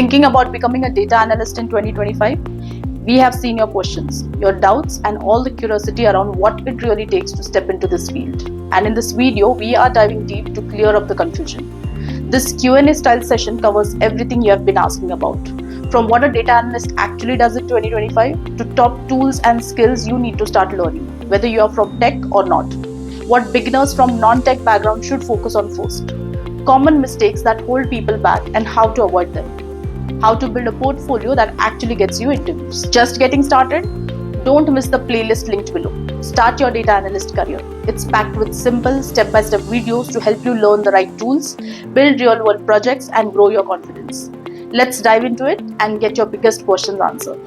Thinking about becoming a data analyst in 2025? We have seen your questions, your doubts, and all the curiosity around what it really takes to step into this field. And in this video, we are diving deep to clear up the confusion. This Q&A style session covers everything you have been asking about, from what a data analyst actually does in 2025 to top tools and skills you need to start learning, whether you are from tech or not. What beginners from non-tech background should focus on first. Common mistakes that hold people back and how to avoid them. How to build a portfolio that actually gets you interviews. Just getting started? Don't miss the playlist linked below. Start your data analyst career. It's packed with simple step-by-step videos to help you learn the right tools, build real-world projects, and grow your confidence. Let's dive into it and get your biggest questions answered.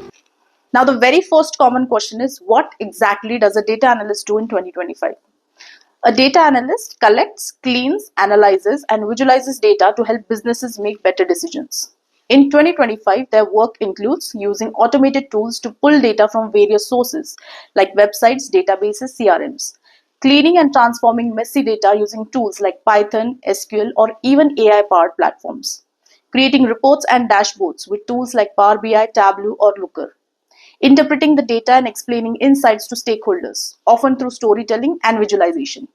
Now, the very first common question is, what exactly does a data analyst do in 2025? A data analyst collects, cleans, analyzes, and visualizes data to help businesses make better decisions. In 2025, their work includes using automated tools to pull data from various sources like websites, databases, CRMs, cleaning and transforming messy data using tools like Python, SQL, or even AI-powered platforms, creating reports and dashboards with tools like Power BI, Tableau, or Looker, interpreting the data and explaining insights to stakeholders, often through storytelling and visualization.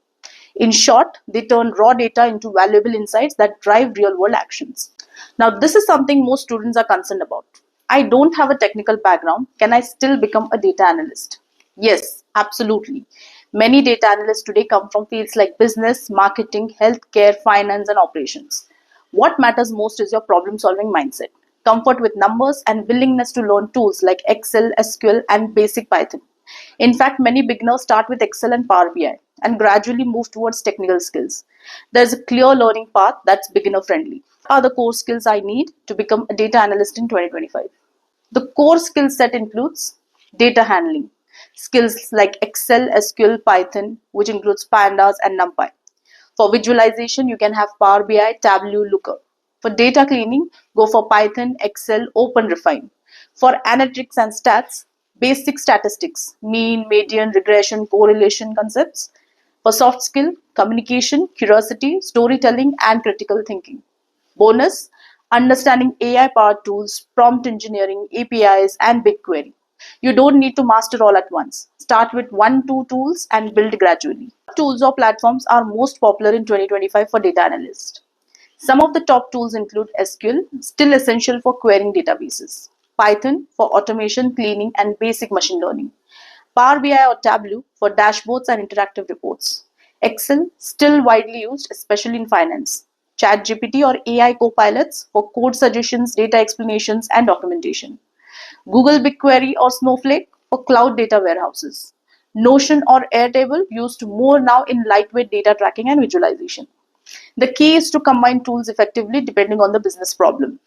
In short, they turn raw data into valuable insights that drive real-world actions. Now, this is something most students are concerned about. I don't have a technical background. Can I still become a data analyst? Yes, absolutely. Many data analysts today come from fields like business, marketing, healthcare, finance, and operations. What matters most is your problem-solving mindset, comfort with numbers, and willingness to learn tools like Excel, SQL, and basic Python. In fact, many beginners start with Excel and Power BI and gradually move towards technical skills. There's a clear learning path that's beginner friendly. What are the core skills I need to become a data analyst in 2025? The core skill set includes data handling, skills like Excel, SQL, Python, which includes pandas and NumPy. For visualization, you can have Power BI, Tableau, Looker. For data cleaning, go for Python, Excel, OpenRefine. For analytics and stats, basic statistics, mean, median, regression, correlation concepts. For soft skill, communication, curiosity, storytelling, and critical thinking. Bonus, understanding AI-powered tools, prompt engineering, APIs, and BigQuery. You don't need to master all at once. Start with 1-2 tools and build gradually. What tools or platforms are most popular in 2025 for data analysts? Some of the top tools include SQL, still essential for querying databases. Python for automation, cleaning, and basic machine learning. Power BI or Tableau for dashboards and interactive reports. Excel, still widely used, especially in finance. ChatGPT or AI copilots for code suggestions, data explanations, and documentation. Google BigQuery or Snowflake for cloud data warehouses. Notion or Airtable used more now in lightweight data tracking and visualization. The key is to combine tools effectively depending on the business problem.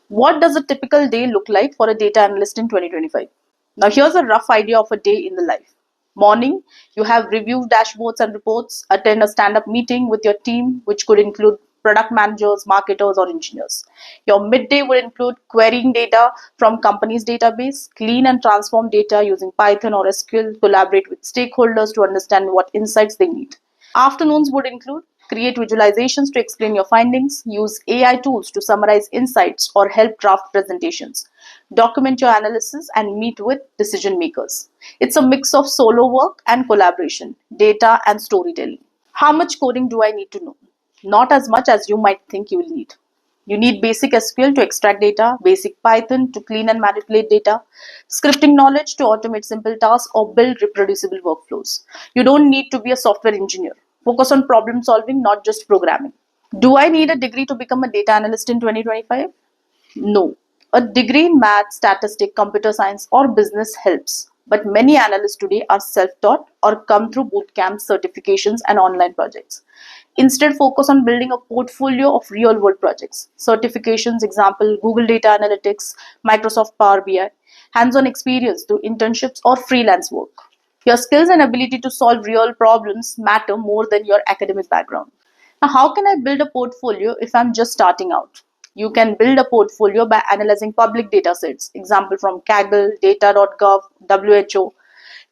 What does a typical day look like for a data analyst in 2025? Now, here's a rough idea of a day in the life. Morning, you have review dashboards and reports, attend a stand-up meeting with your team, which could include product managers, marketers, or engineers. Your midday would include querying data from company's database, clean and transform data using Python or SQL, collaborate with stakeholders to understand what insights they need. Afternoons would include create visualizations to explain your findings, use AI tools to summarize insights or help draft presentations, document your analysis, and meet with decision makers. It's a mix of solo work and collaboration, data and storytelling. How much coding do I need to know? Not as much as you might think you will need. You need basic SQL to extract data, basic Python to clean and manipulate data, scripting knowledge to automate simple tasks or build reproducible workflows. You don't need to be a software engineer. Focus on problem solving, not just programming. Do I need a degree to become a data analyst in 2025? No. A degree in math, statistics, computer science, or business helps. But many analysts today are self-taught or come through boot camps, certifications, and online projects. Instead, focus on building a portfolio of real-world projects. Certifications, example, Google Data Analytics, Microsoft Power BI, hands-on experience through internships or freelance work. Your skills and ability to solve real problems matter more than your academic background. Now, how can I build a portfolio if I'm just starting out? You can build a portfolio by analyzing public data sets, example from Kaggle, data.gov, WHO,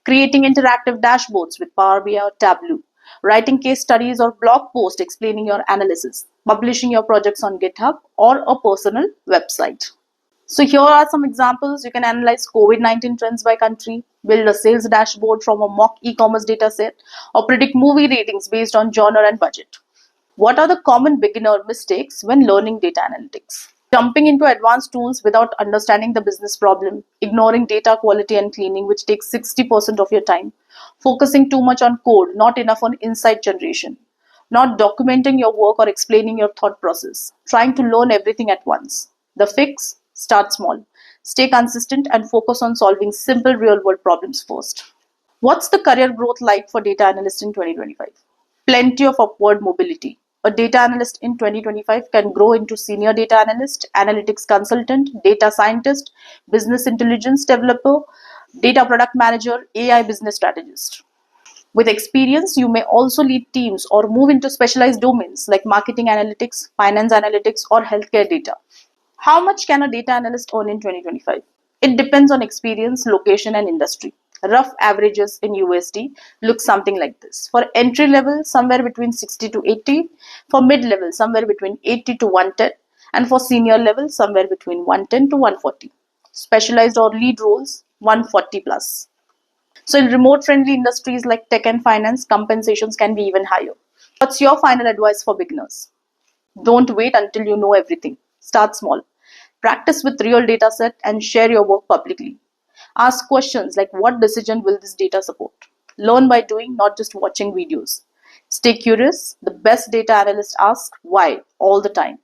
creating interactive dashboards with Power BI or Tableau, writing case studies or blog posts explaining your analysis, publishing your projects on GitHub or a personal website. So here are some examples. You can analyze COVID-19 trends by country, build a sales dashboard from a mock e-commerce data set, or predict movie ratings based on genre and budget. What are the common beginner mistakes when learning data analytics? Jumping into advanced tools without understanding the business problem, ignoring data quality and cleaning, which takes 60% of your time, focusing too much on code, not enough on insight generation, not documenting your work or explaining your thought process, trying to learn everything at once. The fix: start small, stay consistent, and focus on solving simple real world problems first. What's the career growth like for data analyst in 2025? Plenty of upward mobility. A data analyst in 2025 can grow into senior data analyst, analytics consultant, data scientist, business intelligence developer, data product manager, AI business strategist. With experience, you may also lead teams or move into specialized domains like marketing analytics, finance analytics, or healthcare data. How much can a data analyst earn in 2025? It depends on experience, location, and industry. Rough averages in USD look something like this. For entry level, somewhere between 60 to 80. For mid level, somewhere between 80 to 110. And for senior level, somewhere between 110 to 140. Specialized or lead roles, 140 plus. So in remote friendly industries like tech and finance, compensations can be even higher. What's your final advice for beginners? Don't wait until you know everything. Start small. Practice with real data set and share your work publicly. Ask questions like, what decision will this data support? Learn by doing, not just watching videos. Stay curious. The best data analysts ask why all the time.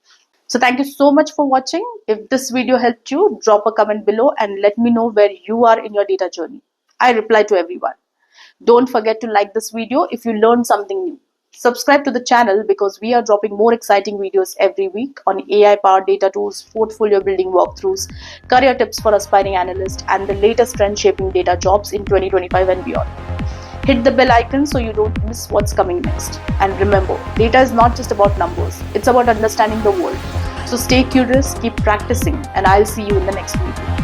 So thank you so much for watching. If this video helped you, drop a comment below and let me know where you are in your data journey. I reply to everyone. Don't forget to like this video if you learned something new. Subscribe to the channel because we are dropping more exciting videos every week on AI-powered data tools, portfolio building walkthroughs, career tips for aspiring analysts, and the latest trend shaping data jobs in 2025 and beyond. Hit the bell icon so you don't miss what's coming next. And remember, data is not just about numbers, it's about understanding the world. So stay curious, keep practicing, and I'll see you in the next video.